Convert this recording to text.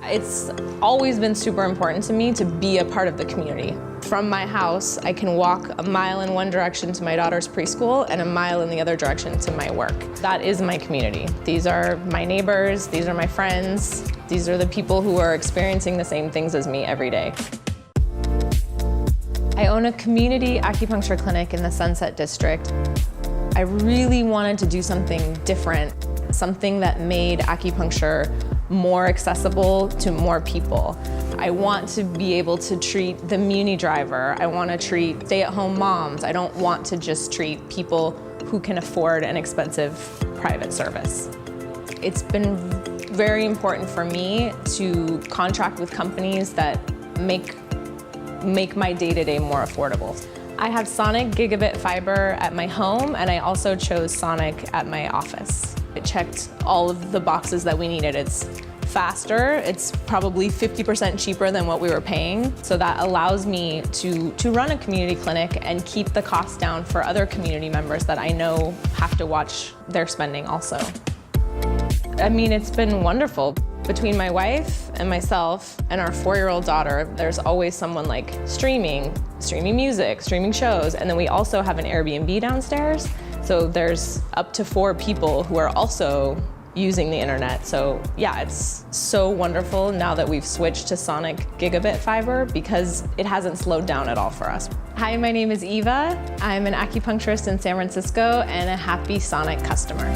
It's always been super important to me to be a part of the community. From my house, I can walk a mile in one direction to my daughter's preschool and a mile in the other direction to my work. That is my community. These are my neighbors, these are my friends, these are the people who are experiencing the same things as me every day. I own a community acupuncture clinic in the Sunset District. I really wanted to do something different, something that made acupuncture more accessible to more people. I want to be able to treat the Muni driver. I want to treat stay-at-home moms. I don't want to just treat people who can afford an expensive private service. It's been very important for me to contract with companies that make my day-to-day more affordable. I have Sonic gigabit fiber at my home, and I also chose Sonic at my office. It checked all of the boxes that we needed. It's faster, it's probably 50% cheaper than what we were paying, so that allows me to run a community clinic and keep the cost down for other community members that I know have to watch their spending also. I mean, it's been wonderful. Between my wife and myself and our 4-year-old daughter, there's always someone like streaming music, streaming shows, and then we also have an Airbnb downstairs. So there's up to 4 people who are also using the internet. So yeah, it's so wonderful now that we've switched to Sonic gigabit fiber because it hasn't slowed down at all for us. Hi, my name is Eva. I'm an acupuncturist in San Francisco and a happy Sonic customer.